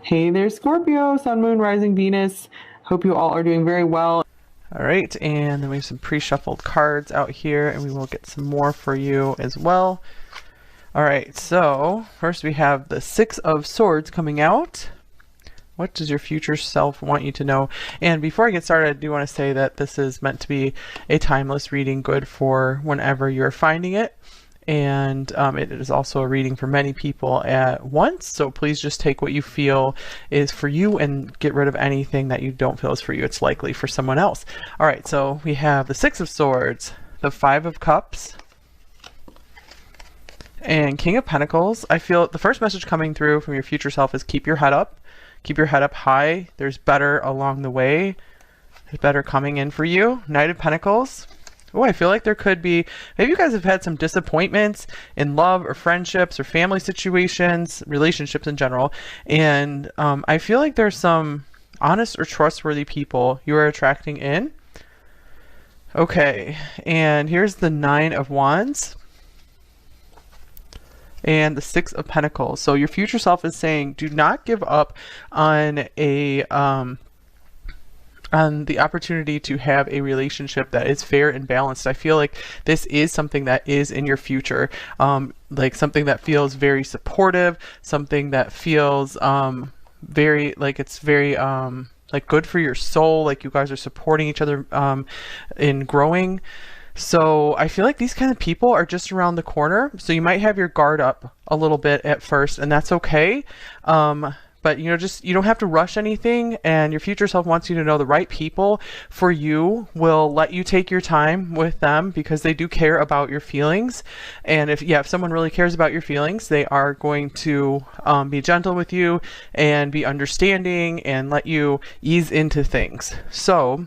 Hey there, Scorpio, Sun, Moon, Rising, Venus. Hope you all are doing very well. All right, and then we have some pre-shuffled cards out here, and we will get some more for you as well. All right, so first we have the Six of Swords coming out. What does your future self want you to know? And before I get started, I do want to say that this is meant to be a timeless reading, good for whenever you're finding it. And it is also a reading for many people at once, so please just take what you feel is for you and get rid of anything that you don't feel is for you. It's likely for someone else. All right, so we have the Six of Swords, the Five of Cups, and King of Pentacles. I feel the first message coming through from your future self is keep your head up. Keep your head up high. There's better along the way. There's better coming in for you. Knight of Pentacles. Oh, I feel like there could be, maybe you guys have had some disappointments in love or friendships or family situations, relationships in general. And I feel like there's some honest or trustworthy people you are attracting in. Okay, and here's the Nine of Wands and the Six of Pentacles. So your future self is saying, do not give up on the opportunity to have a relationship that is fair and balanced. I feel like this is something that is in your future, like something that feels very supportive, something that feels very like it's very like good for your soul, like you guys are supporting each other in growing. So I feel like these kind of people are just around the corner, so you might have your guard up a little bit at first, and that's okay. But you know, just you don't have to rush anything, and your future self wants you to know the right people for you will let you take your time with them because they do care about your feelings. And if someone really cares about your feelings, they are going to be gentle with you and be understanding and let you ease into things. So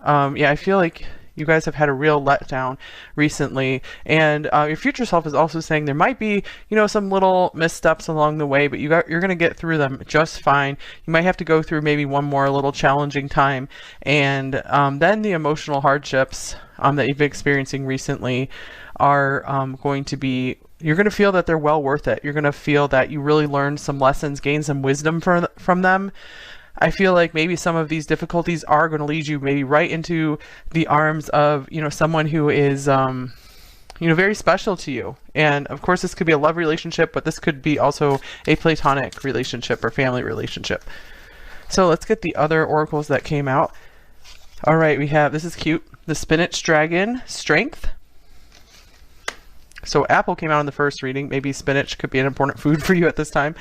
yeah, I feel like you guys have had a real letdown recently, and your future self is also saying there might be, you know, some little missteps along the way, but you're going to get through them just fine. You might have to go through maybe one more little challenging time, and then the emotional hardships that you've been experiencing recently are going to be, you're going to feel that they're well worth it. You're going to feel that you really learned some lessons, gained some wisdom from them. I feel like maybe some of these difficulties are going to lead you maybe right into the arms of, you know, someone who is, you know, very special to you. And of course, this could be a love relationship, but this could be also a platonic relationship or family relationship. So let's get the other oracles that came out. All right, we have, this is cute, the Spinach Dragon, Strength. So apple came out in the first reading. Maybe spinach could be an important food for you at this time.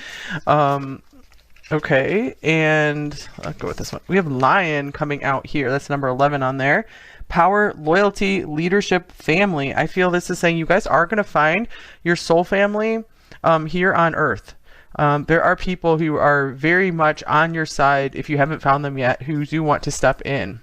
Okay, and I'll go with this one. We have Lion coming out here. That's number 11 on there. Power, loyalty, leadership, family. I feel this is saying you guys are going to find your soul family here on Earth. There are people who are very much on your side, if you haven't found them yet, who do want to step in.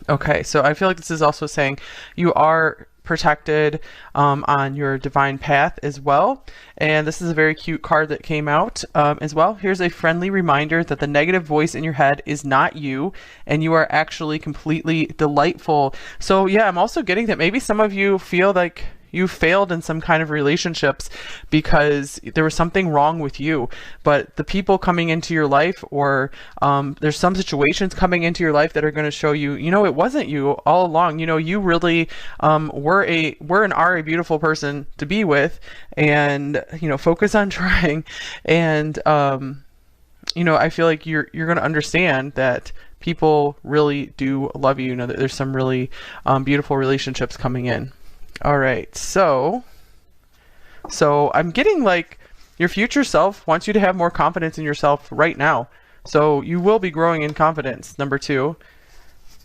Okay, so I feel like this is also saying you are protected on your divine path as well. And this is a very cute card that came out as well. Here's a friendly reminder that the negative voice in your head is not you, and you are actually completely delightful. So yeah, I'm also getting that maybe some of you feel like you failed in some kind of relationships because there was something wrong with you, but the people coming into your life, or there's some situations coming into your life that are going to show you, you know, it wasn't you all along. You know, you really were and are a beautiful person to be with, and you know, focus on trying. And you know, I feel like you're going to understand that people really do love you. You know, that there's some really beautiful relationships coming in. All right, so I'm getting like your future self wants you to have more confidence in yourself right now. So you will be growing in confidence. Number 2.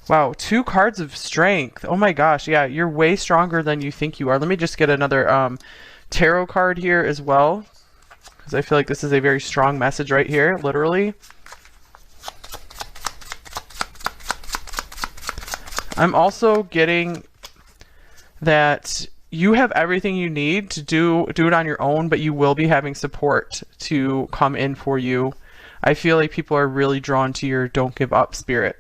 Wow, 2 cards of strength. Oh my gosh, yeah, you're way stronger than you think you are. Let me just get another tarot card here as well, because I feel like this is a very strong message right here, literally. I'm also getting that you have everything you need to do it on your own, but you will be having support to come in for you. I feel like people are really drawn to your don't give up spirit.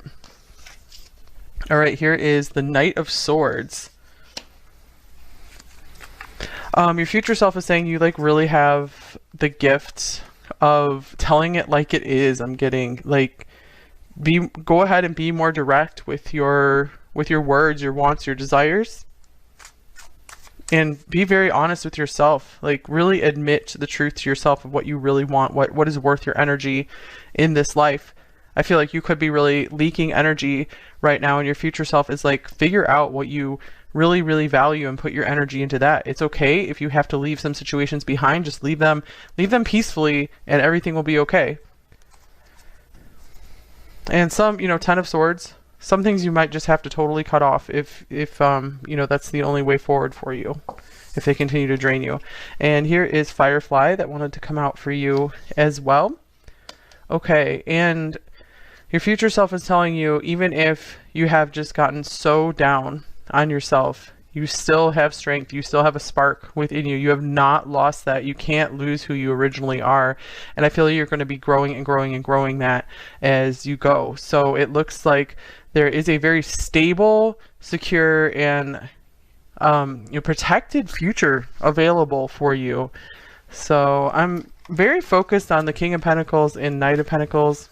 All right, here is the Knight of Swords. Your future self is saying you like really have the gift of telling it like it is. I'm getting like, go ahead and be more direct with your words, your wants, your desires, and be very honest with yourself. Like really admit the truth to yourself of what you really want, what is worth your energy in this life. I feel like you could be really leaking energy right now, and your future self is like, figure out what you really, really value and put your energy into that. It's okay if you have to leave some situations behind, just leave them peacefully and everything will be okay. And some, you know, 10 of Swords, some things you might just have to totally cut off if you know, that's the only way forward for you, if they continue to drain you. And here is Firefly that wanted to come out for you as well. Okay, and your future self is telling you, even if you have just gotten so down on yourself, you still have strength, you still have a spark within you. You have not lost that. You can't lose who you originally are. And I feel like you're going to be growing and growing and growing that as you go. So it looks like there is a very stable, secure, and you know, protected future available for you. So I'm very focused on the King of Pentacles and Knight of Pentacles.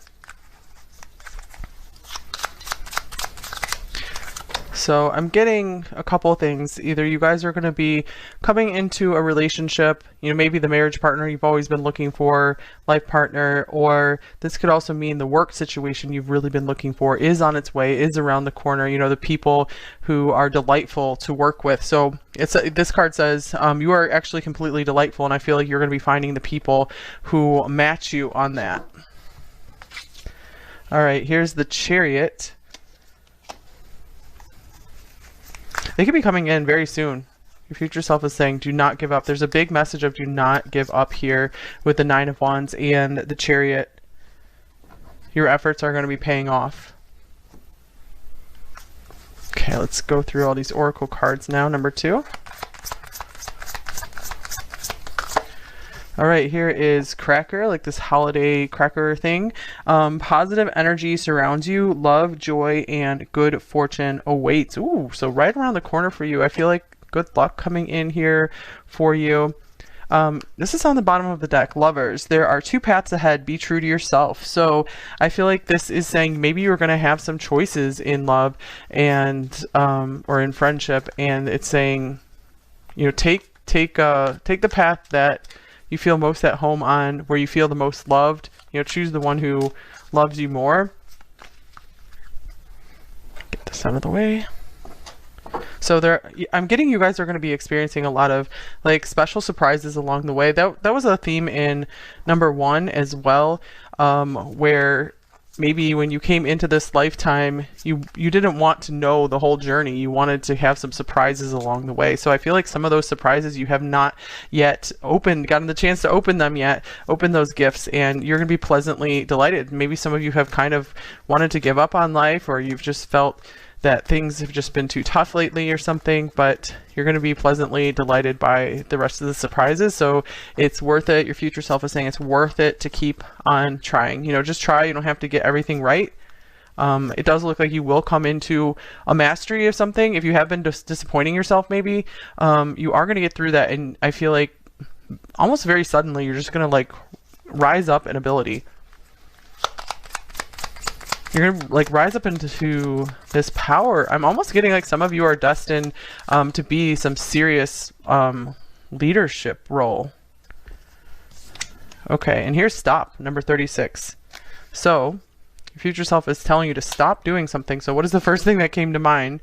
So I'm getting a couple of things. Either you guys are going to be coming into a relationship, you know, maybe the marriage partner you've always been looking for, life partner, or this could also mean the work situation you've really been looking for is on its way, is around the corner, you know, the people who are delightful to work with. So this card says you are actually completely delightful, and I feel like you're going to be finding the people who match you on that. All right, here's the Chariot. They could be coming in very soon. Your future self is saying, do not give up. There's a big message of do not give up here with the Nine of Wands and the Chariot. Your efforts are going to be paying off. Okay, let's go through all these Oracle cards now. Number 2. All right, here is Cracker, like this holiday cracker thing. Positive energy surrounds you. Love, joy, and good fortune awaits. Ooh, so right around the corner for you. I feel like good luck coming in here for you. This is on the bottom of the deck. Lovers, there are 2 paths ahead. Be true to yourself. So I feel like this is saying maybe you're going to have some choices in love and or in friendship, and it's saying, you know, take the path that you feel most at home on, where you feel the most loved. You know, choose the one who loves you more. Get this out of the way. So I'm getting you guys are going to be experiencing a lot of like special surprises along the way. That was a theme in number 1 as well, where maybe when you came into this lifetime, you didn't want to know the whole journey. You wanted to have some surprises along the way. So I feel like some of those surprises you have not yet gotten the chance to open them yet, open those gifts, and you're going to be pleasantly delighted. Maybe some of you have kind of wanted to give up on life, or you've just felt that things have just been too tough lately or something, but you're going to be pleasantly delighted by the rest of the surprises. So it's worth it. Your future self is saying it's worth it to keep on trying. You know, just try. You don't have to get everything right. It does look like you will come into a mastery of something. If you have been disappointing yourself, maybe you are going to get through that. And I feel like almost very suddenly, you're just going to like rise up in ability. You're going to like rise up into this power. I'm almost getting like some of you are destined to be some serious leadership role. Okay, and here's stop, number 36. So your future self is telling you to stop doing something. So what is the first thing that came to mind?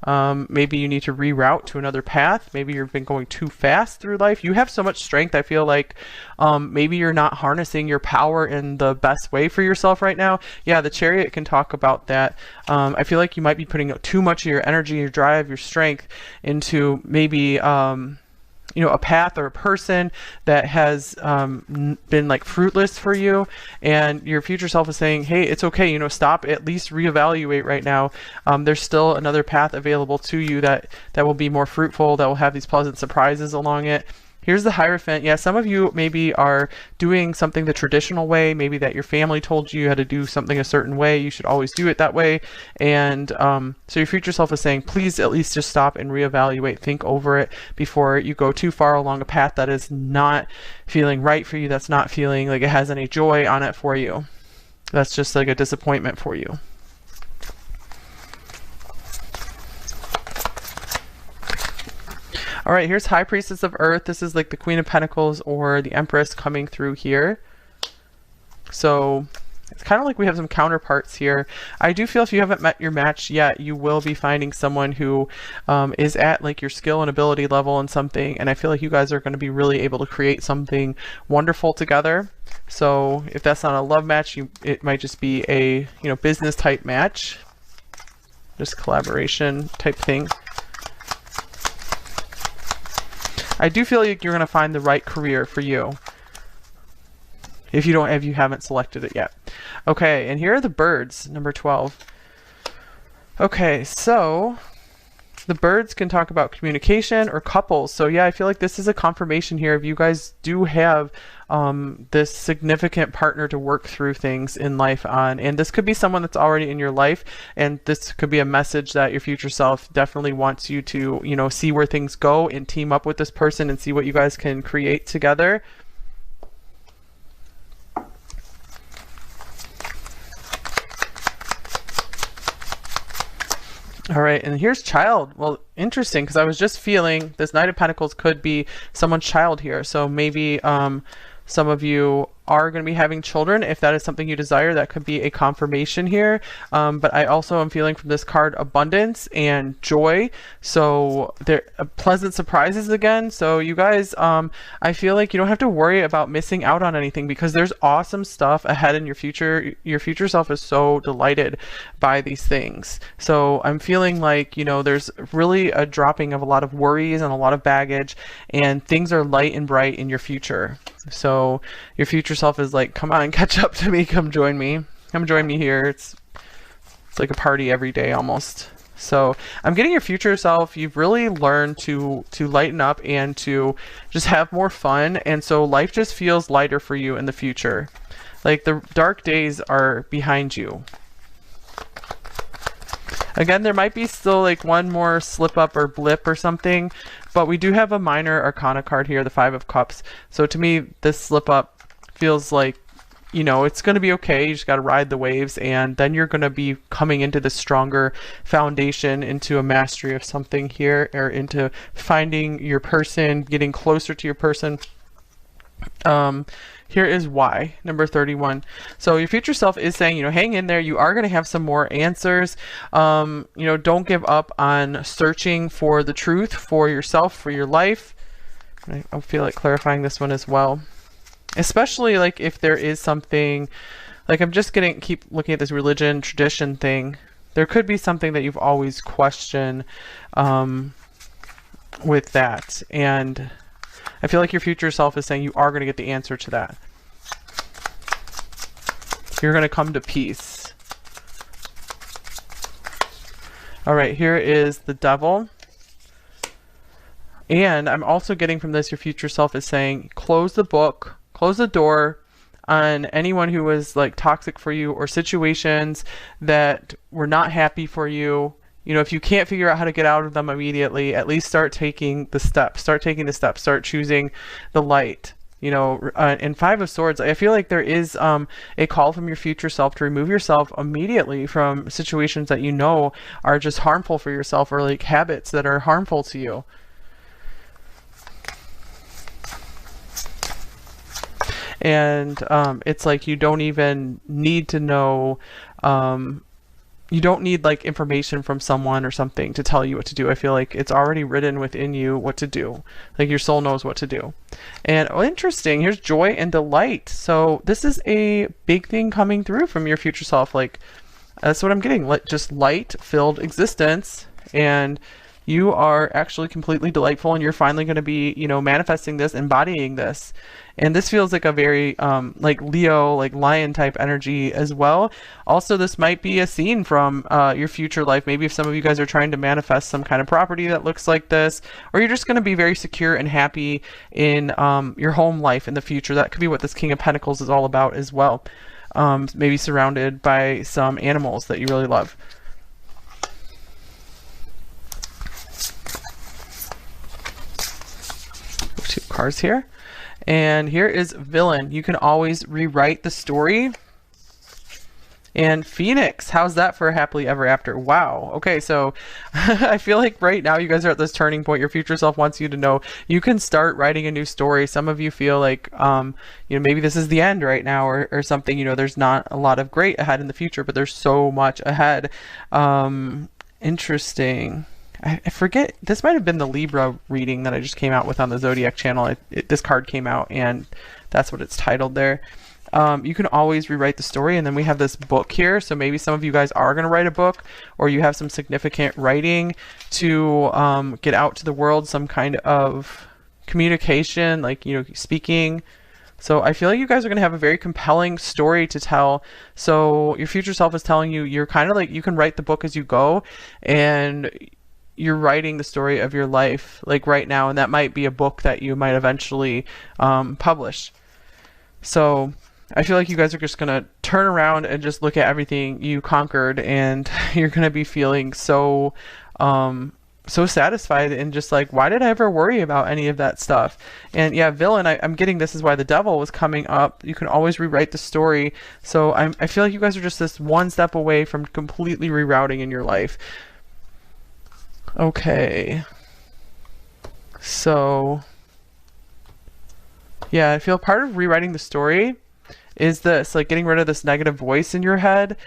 Maybe you need to reroute to another path. Maybe you've been going too fast through life. You have so much strength. I feel like maybe you're not harnessing your power in the best way for yourself right now. Yeah, the Chariot can talk about that. I feel like you might be putting too much of your energy, your drive, your strength into maybe you know, a path or a person that has been like fruitless for you, and your future self is saying, hey, it's okay, you know, stop, at least reevaluate right now. There's still another path available to you that will be more fruitful, that will have these pleasant surprises along it. Here's the Hierophant. Yeah, some of you maybe are doing something the traditional way, maybe that your family told you how to do something a certain way. You should always do it that way. And so your future self is saying, please at least just stop and reevaluate, think over it before you go too far along a path that is not feeling right for you, that's not feeling like it has any joy on it for you. That's just like a disappointment for you. All right, here's High Priestess of Earth. This is like the Queen of Pentacles or the Empress coming through here. So it's kind of like we have some counterparts here. I do feel if you haven't met your match yet, you will be finding someone who is at like your skill and ability level in something. And I feel like you guys are going to be really able to create something wonderful together. So if that's not a love match, it might just be a, business type match, just collaboration type thing. I do feel like you're going to find the right career for you if you haven't selected it yet. Okay, and here are the birds, number 12. Okay, so the birds can talk about communication or couples. So yeah, I feel like this is a confirmation here if you guys do have this significant partner to work through things in life on. And this could be someone that's already in your life, and this could be a message that your future self definitely wants you to, see where things go and team up with this person and see what you guys can create together. All right, and here's child. Well, interesting, because I was just feeling this Knight of Pentacles could be someone's child here. So maybe some of you are going to be having children. If that is something you desire, that could be a confirmation here. But I also am feeling from this card abundance and joy. So there pleasant surprises again. So you guys, I feel like you don't have to worry about missing out on anything because there's awesome stuff ahead in your future. Your future self is so delighted by these things. So I'm feeling like, there's really a dropping of a lot of worries and a lot of baggage, and things are light and bright in your future. So your future self is like, come on, catch up to me, come join me here. It's like a party every day almost. So I'm getting your future self, you've really learned to lighten up and to just have more fun, and so life just feels lighter for you in the future. Like the dark days are behind you. Again, there might be still like one more slip up or blip or something, but we do have a minor arcana card here, the Five of Cups. So to me, this slip up feels like, it's going to be okay. You just got to ride the waves, and then you're going to be coming into this stronger foundation, into a mastery of something here, or into finding your person, getting closer to your person. Here is why, number 31. So your future self is saying, hang in there. You are going to have some more answers. Don't give up on searching for the truth for yourself, for your life. I feel like clarifying this one as well, especially like if there is something, like I'm just going to keep looking at this religion tradition thing. There could be something that you've always questioned with that. And I feel like your future self is saying you are going to get the answer to that. You're going to come to peace. All right, here is the Devil. And I'm also getting from this, your future self is saying, close the book, close the door on anyone who was like toxic for you or situations that were not happy for you. If you can't figure out how to get out of them immediately, at least start taking the steps, start choosing the light. In Five of Swords, I feel like there is a call from your future self to remove yourself immediately from situations that are just harmful for yourself, or like habits that are harmful to you. And it's like you don't even need to know, you don't need like information from someone or something to tell you what to do. I feel like it's already written within you what to do. Like your soul knows what to do. And interesting, here's joy and delight. So this is a big thing coming through from your future self. Like that's what I'm getting, like just light filled existence. And You are actually completely delightful, and you're finally going to be, you know, manifesting this, embodying this. And this feels like a very like Leo, like lion type energy as well. Also, this might be a scene from your future life. Maybe if some of you guys are trying to manifest some kind of property that looks like this, or you're just going to be very secure and happy in your home life in the future. That could be what this King of Pentacles is all about as well. Maybe surrounded by some animals that you really love. Two cards here. And here is Villain. You can always rewrite the story. And Phoenix, how's that for happily ever after? Wow. Okay, so I feel like right now you guys are at this turning point. Your future self wants you to know you can start writing a new story. Some of you feel like, you know, maybe this is the end right now, or something. You know, there's not a lot of great ahead in the future, but there's so much ahead. Interesting. I forget, this might have been the Libra reading that I just came out with on the Zodiac channel. This card came out, and that's what it's titled there. You can always rewrite the story, and then we have this book here. So maybe some of you guys are going to write a book, or you have some significant writing to get out to the world, some kind of communication, like, you know, speaking. So I feel like you guys are going to have a very compelling story to tell. So your future self is telling you, you're kind of like, you can write the book as you go, and you're writing the story of your life like right now, and that might be a book that you might eventually publish. So I feel like you guys are just gonna turn around and just look at everything you conquered, and you're gonna be feeling so so satisfied, and just like, why did I ever worry about any of that stuff? And yeah, Villain, I'm getting this is why the Devil was coming up. You can always rewrite the story. So I feel like you guys are just this one step away from completely rerouting in your life. Okay, so yeah, I feel part of rewriting the story is this, like, getting rid of this negative voice in your head,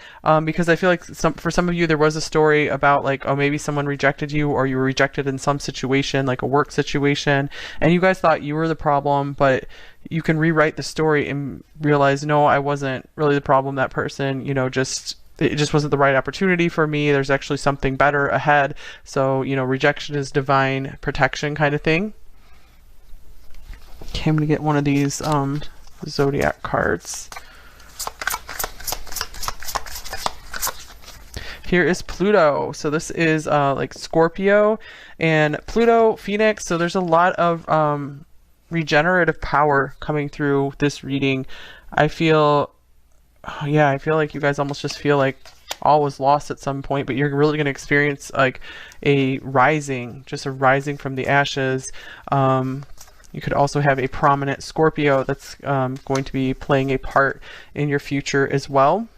because I feel like for some of you there was a story about, like, oh, maybe someone rejected you, or you were rejected in some situation, like a work situation, and you guys thought you were the problem. But you can rewrite the story and realize, no, I wasn't really the problem. That person, you know, it just wasn't the right opportunity for me. There's actually something better ahead. So, you know, rejection is divine protection kind of thing. Okay, I'm gonna get one of these Zodiac cards. Here is Pluto. So this is like Scorpio, and Pluto, Phoenix. So there's a lot of regenerative power coming through this reading. I feel like you guys almost just feel like all was lost at some point, but you're really going to experience like a rising from the ashes. You could also have a prominent Scorpio that's going to be playing a part in your future as well.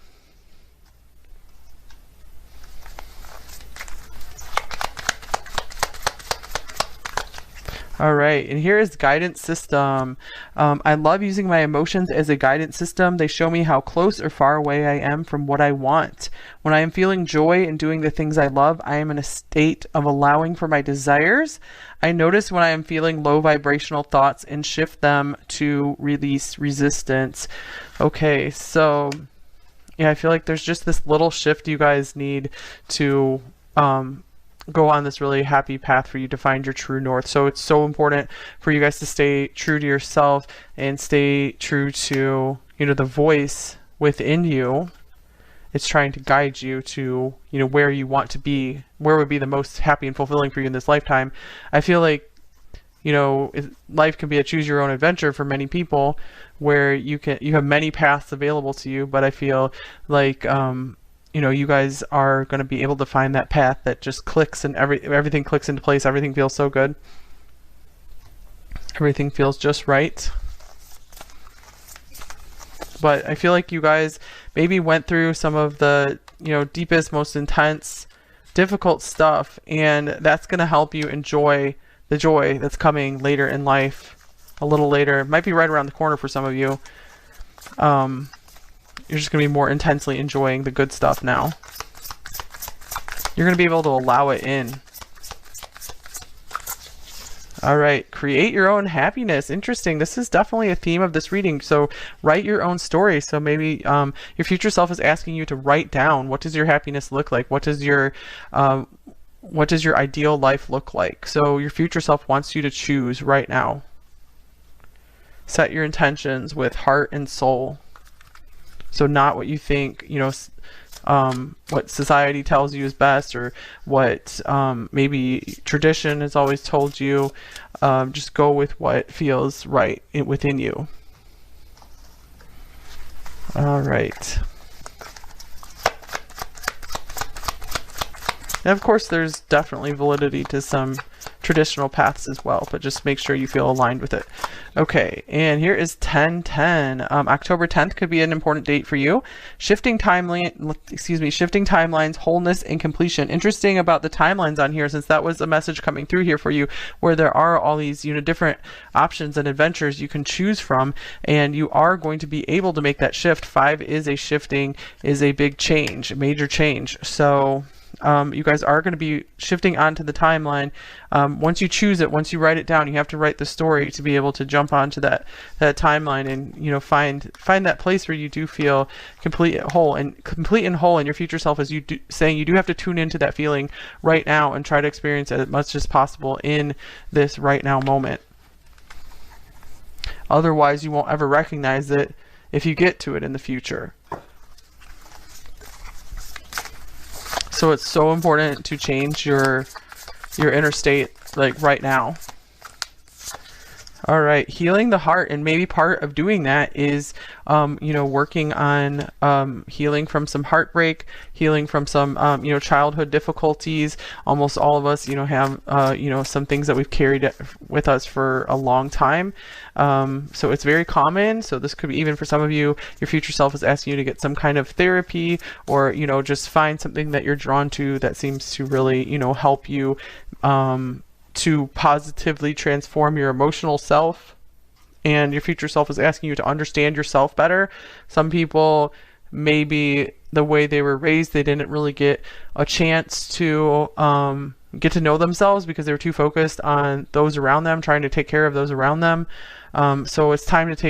All right, and here is guidance system. I love using my emotions as a guidance system. They show me how close or far away I am from what I want. When I am feeling joy and doing the things I love, I am in a state of allowing for my desires. I notice when I am feeling low vibrational thoughts and shift them to release resistance. Okay, so yeah, I feel like there's just this little shift you guys need to go on this really happy path for you to find your true north. So it's so important for you guys to stay true to yourself and stay true to, you know, the voice within you. It's trying to guide you to, you know, where you want to be, where would be the most happy and fulfilling for you in this lifetime. I feel like, you know, life can be a choose your own adventure for many people, where you have many paths available to you, but I feel like you know, you guys are going to be able to find that path that just clicks, and everything clicks into place. Everything feels so good. Everything feels just right. But I feel like you guys maybe went through some of the, you know, deepest, most intense, difficult stuff, and that's going to help you enjoy the joy that's coming later in life. A little later, might be right around the corner for some of you. You're just going to be more intensely enjoying the good stuff now. You're going to be able to allow it in. All right, create your own happiness. Interesting. This is definitely a theme of this reading. So write your own story. So maybe your future self is asking you to write down, what does your happiness look like? What does your what does your ideal life look like? So your future self wants you to choose right now. Set your intentions with heart and soul. So not what you think, what society tells you is best, or what maybe tradition has always told you. Just go with what feels right within you. All right. And of course, there's definitely validity to some traditional paths as well, but just make sure you feel aligned with it. Okay, and here is 10/10. October 10th could be an important date for you. Shifting timelines, wholeness, and completion. Interesting about the timelines on here, since that was a message coming through here for you, where there are all these, different options and adventures you can choose from, and you are going to be able to make that shift. 5 is a big change, major change. So you guys are going to be shifting onto the timeline. Once you choose it, once you write it down, you have to write the story to be able to jump onto that timeline and find that place where you do feel complete and whole. And your future self is saying you do have to tune into that feeling right now and try to experience it as much as possible in this right now moment. Otherwise, you won't ever recognize it if you get to it in the future. So it's so important to change your inner state, like right now. All right, healing the heart, and maybe part of doing that is, working on healing from some heartbreak, healing from some, childhood difficulties. Almost all of us, have, some things that we've carried with us for a long time. So it's very common. So this could be, even for some of you, your future self is asking you to get some kind of therapy, or, just find something that you're drawn to that seems to really, help you, to positively transform your emotional self. And your future self is asking you to understand yourself better. Some people, maybe the way they were raised, they didn't really get a chance to get to know themselves because they were too focused on those around them, trying to take care of those around them. So it's time for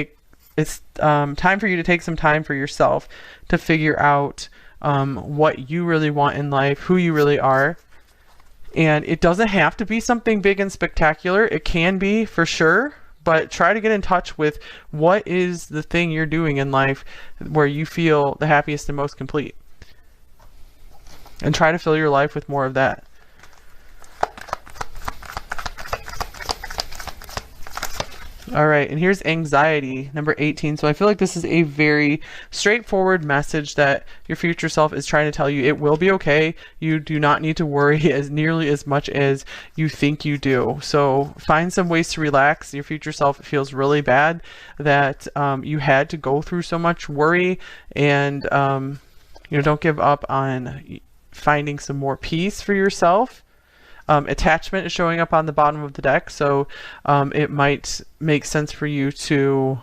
you to take some time for yourself to figure out what you really want in life, who you really are. And it doesn't have to be something big and spectacular. It can be, for sure, but try to get in touch with what is the thing you're doing in life where you feel the happiest and most complete. And try to fill your life with more of that. All right, and here's anxiety, number 18. So I feel like this is a very straightforward message that your future self is trying to tell you. It will be okay. You do not need to worry as nearly as much as you think you do. So find some ways to relax. Your future self feels really bad that you had to go through so much worry, and don't give up on finding some more peace for yourself. Attachment is showing up on the bottom of the deck, so it might make sense for you to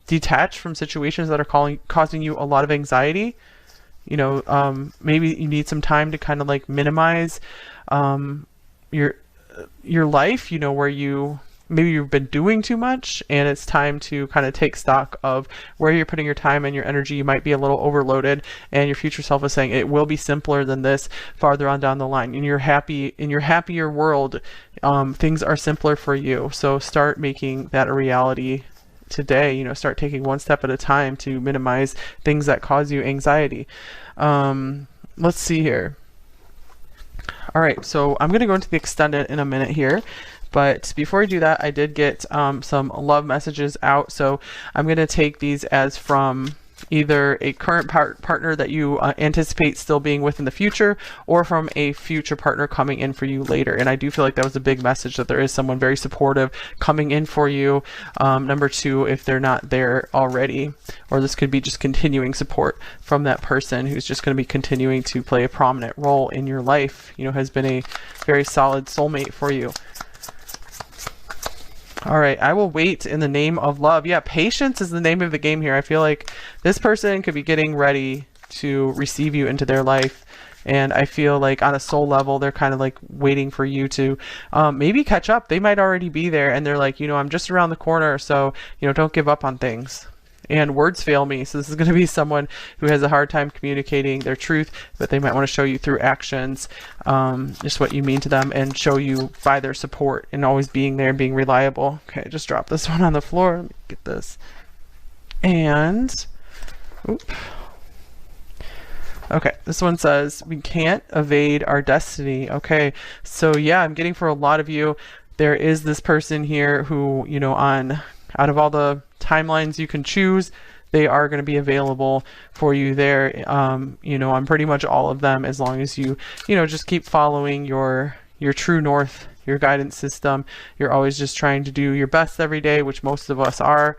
detach from situations that are causing you a lot of anxiety. Maybe you need some time to kind of like minimize your life, where maybe you've been doing too much, and it's time to kind of take stock of where you're putting your time and your energy. You might be a little overloaded, and your future self is saying it will be simpler than this farther on down the line. In your happier world, things are simpler for you. So start making that a reality today. Start taking one step at a time to minimize things that cause you anxiety. Let's see here. All right, so I'm going to go into the extended in a minute here. But before I do that, I did get some love messages out. So I'm going to take these as from either a current partner that you anticipate still being with in the future, or from a future partner coming in for you later. And I do feel like that was a big message, that there is someone very supportive coming in for you. Number 2, if they're not there already, or this could be just continuing support from that person who's just going to be continuing to play a prominent role in your life, has been a very solid soulmate for you. All right, I will wait in the name of love. Yeah, patience is the name of the game here. I feel like this person could be getting ready to receive you into their life. And I feel like on a soul level, they're kind of like waiting for you to maybe catch up. They might already be there, and they're like, I'm just around the corner, so, don't give up on things. And words fail me. So this is going to be someone who has a hard time communicating their truth, but they might want to show you through actions, just what you mean to them, and show you by their support and always being there and being reliable. Okay, just drop this one on the floor. Let me get this. And, oop. Okay, this one says, we can't evade our destiny. Okay, so yeah, I'm getting for a lot of you, there is this person here who, you know, out of all the timelines you can choose, they are going to be available for you there, you know, on pretty much all of them, as long as you know, just keep following your true north, your guidance system. You're always just trying to do your best every day, which most of us are.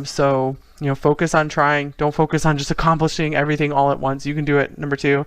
So, you know, focus on trying. Don't focus on just accomplishing everything all at once. You can do it. Number 2.